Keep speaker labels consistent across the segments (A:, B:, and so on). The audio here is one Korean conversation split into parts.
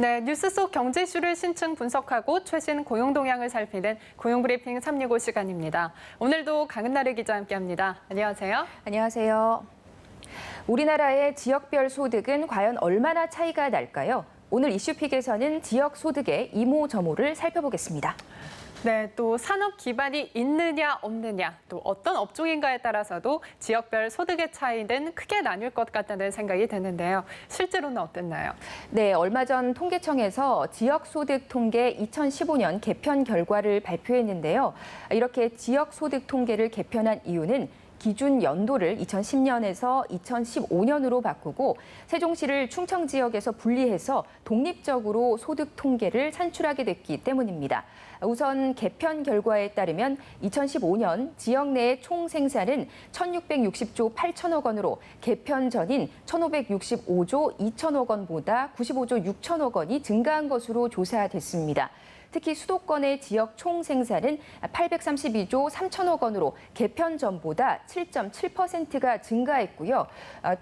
A: 네, 뉴스 속 경제 이슈를 신층 분석하고 최신 고용 동향을 살피는 고용브리핑 365 시간입니다. 오늘도 강은나래 기자와 함께합니다. 안녕하세요.
B: 안녕하세요. 우리나라의 지역별 소득은 과연 얼마나 차이가 날까요? 오늘 이슈픽에서는 지역 소득의 이모저모를 살펴보겠습니다.
A: 네, 또 산업 기반이 있느냐 없느냐, 또 어떤 업종인가에 따라서도 지역별 소득의 차이는 크게 나뉠 것 같다는 생각이 드는데요. 실제로는 어땠나요?
B: 네, 얼마 전 통계청에서 지역소득 통계 2015년 개편 결과를 발표했는데요. 이렇게 지역소득 통계를 개편한 이유는 기준 연도를 2010년에서 2015년으로 바꾸고 세종시를 충청 지역에서 분리해서 독립적으로 소득 통계를 산출하게 됐기 때문입니다. 우선 개편 결과에 따르면 2015년 지역 내의 총 생산은 1,660조 8천억 원으로 개편 전인 1,565조 2천억 원보다 95조 6천억 원이 증가한 것으로 조사됐습니다. 특히 수도권의 지역 총 생산은 832조 3천억 원으로 개편 전보다 7.7%가 증가했고요.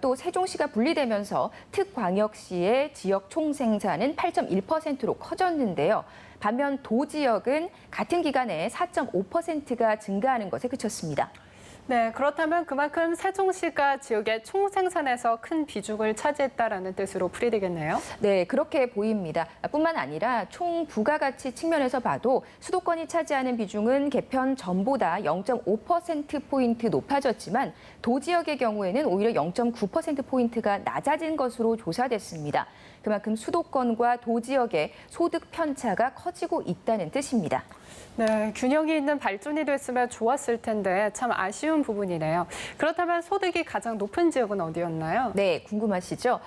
B: 또 세종시가 분리되면서 특광역시의 지역 총 생산은 8.1%로 커졌는데요. 반면 도지역은 같은 기간에 4.5%가 증가하는 것에 그쳤습니다.
A: 네, 그렇다면 그만큼 세종시가 지역의 총생산에서 큰 비중을 차지했다라는 뜻으로 풀이되겠네요.
B: 네, 그렇게 보입니다. 뿐만 아니라 총 부가가치 측면에서 봐도 수도권이 차지하는 비중은 개편 전보다 0.5%포인트 높아졌지만 도지역의 경우에는 오히려 0.9%포인트가 낮아진 것으로 조사됐습니다. 그만큼 수도권과 도지역의 소득 편차가 커지고 있다는 뜻입니다.
A: 네, 균형이 있는 발전이 됐으면 좋았을 텐데 참 아쉬운 부분이네요. 그렇다면 소득이 가장 높은 지역은 어디였나요?
B: 네, 궁금하시죠?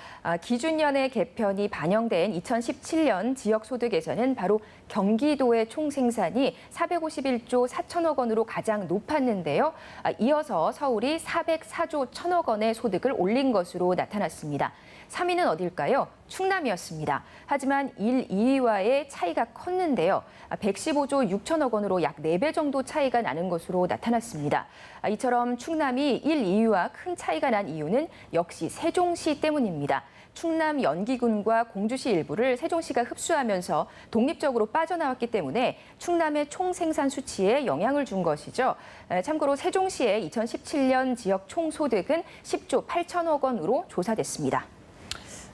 B: 기준연의 개편이 반영된 2017년 지역소득에서는 바로 경기도의 총생산이 451조 4천억 원으로 가장 높았는데요. 이어서 서울이 404조 1천억 원의 소득을 올린 것으로 나타났습니다. 3위는 어딜까요? 충남이었습니다. 하지만 1, 2위와의 차이가 컸는데요. 115조 6천억 원으로 약 4배 정도 차이가 나는 것으로 나타났습니다. 이처럼 충남이 1, 2위와 큰 차이가 난 이유는 역시 세종시 때문입니다. 충남 연기군과 공주시 일부를 세종시가 흡수하면서 독립적으로 빠져나왔기 때문에 충남의 총생산 수치에 영향을 준 것이죠. 참고로 세종시의 2017년 지역 총소득은 10조 8천억 원으로 조사됐습니다.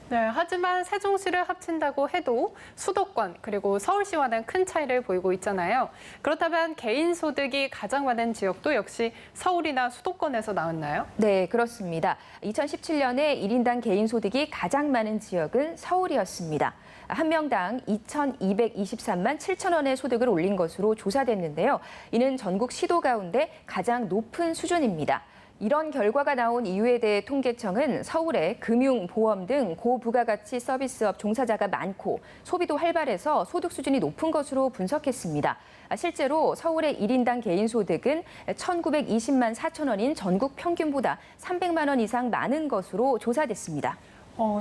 A: 네, 하지만 세종시를 합친다고 해도 수도권 그리고 서울시와는 큰 차이를 보이고 있잖아요. 그렇다면 개인 소득이 가장 많은 지역도 역시 서울이나 수도권에서 나왔나요?
B: 네, 그렇습니다. 2017년에 1인당 개인 소득이 가장 많은 지역은 서울이었습니다. 한 명당 2,223만 7천 원의 소득을 올린 것으로 조사됐는데요. 이는 전국 시도 가운데 가장 높은 수준입니다. 이런 결과가 나온 이유에 대해 통계청은 서울에 금융, 보험 등 고부가가치 서비스업 종사자가 많고 소비도 활발해서 소득 수준이 높은 것으로 분석했습니다. 실제로 서울의 1인당 개인 소득은 1,920만 4천 원인 전국 평균보다 300만 원 이상 많은 것으로 조사됐습니다.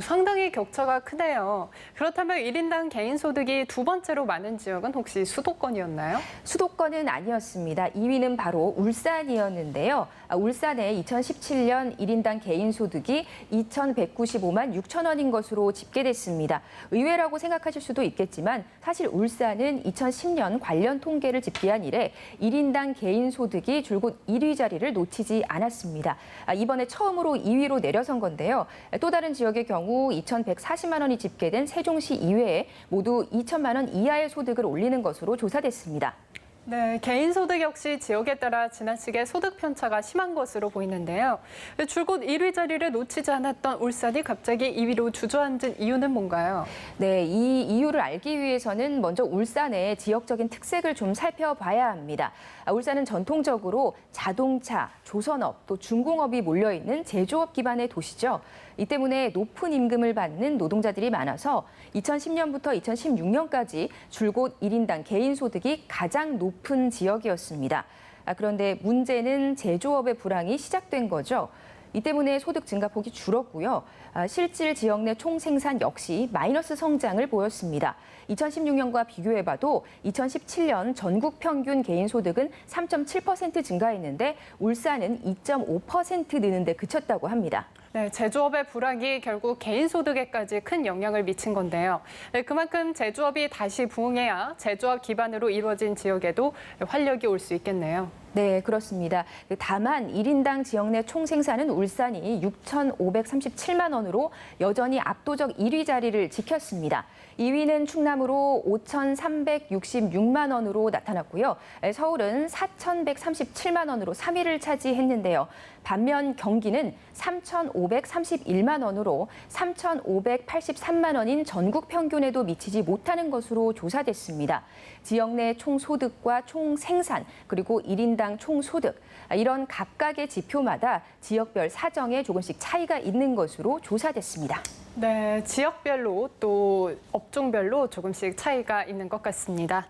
A: 상당히 격차가 크네요. 그렇다면 1인당 개인 소득이 두 번째로 많은 지역은 혹시 수도권이었나요?
B: 수도권은 아니었습니다. 2위는 바로 울산이었는데요. 울산의 2017년 1인당 개인 소득이 2,195만 6천 원인 것으로 집계됐습니다. 의외라고 생각하실 수도 있겠지만 사실 울산은 2010년 관련 통계를 집계한 이래 1인당 개인 소득이 줄곧 1위 자리를 놓치지 않았습니다. 이번에 처음으로 2위로 내려선 건데요. 또 다른 지역의 경우 2,140만 원이 집계된 세종시 이외에 모두 2천만 원 이하의 소득을 올리는 것으로 조사됐습니다.
A: 네, 개인 소득 역시 지역에 따라 지나치게 소득 편차가 심한 것으로 보이는데요. 줄곧 1위 자리를 놓치지 않았던 울산이 갑자기 2위로 주저앉은 이유는 뭔가요?
B: 네, 이 이유를 알기 위해서는 먼저 울산의 지역적인 특색을 좀 살펴봐야 합니다. 울산은 전통적으로 자동차, 조선업, 또 중공업이 몰려있는 제조업 기반의 도시죠. 이 때문에 높은 임금을 받는 노동자들이 많아서 2010년부터 2016년까지 줄곧 1인당 개인 소득이 가장 높은 지역이었습니다. 그런데 문제는 제조업의 불황이 시작된 거죠. 이 때문에 소득 증가폭이 줄었고요. 실질 지역 내 총생산 역시 마이너스 성장을 보였습니다. 2016년과 비교해봐도 2017년 전국 평균 개인 소득은 3.7% 증가했는데 울산은 2.5% 느는 데 그쳤다고 합니다.
A: 네, 제조업의 불황이 결국 개인 소득에까지 큰 영향을 미친 건데요. 네, 그만큼 제조업이 다시 부흥해야 제조업 기반으로 이루어진 지역에도 활력이 올 수 있겠네요.
B: 네, 그렇습니다. 다만 1인당 지역 내 총 생산은 울산이 6,537만 원으로 여전히 압도적 1위 자리를 지켰습니다. 2위는 충남으로 5,366만 원으로 나타났고요. 서울은 4,137만 원으로 3위를 차지했는데요. 반면 경기는 3,531만 원으로 3,583만 원인 전국 평균에도 미치지 못하는 것으로 조사됐습니다. 지역 내 총소득과 총생산 그리고 1인당 총소득 이런 각각의 지표마다 지역별 사정에 조금씩 차이가 있는 것으로 조사됐습니다.
A: 네, 지역별로 또 업종별로 조금씩 차이가 있는 것 같습니다.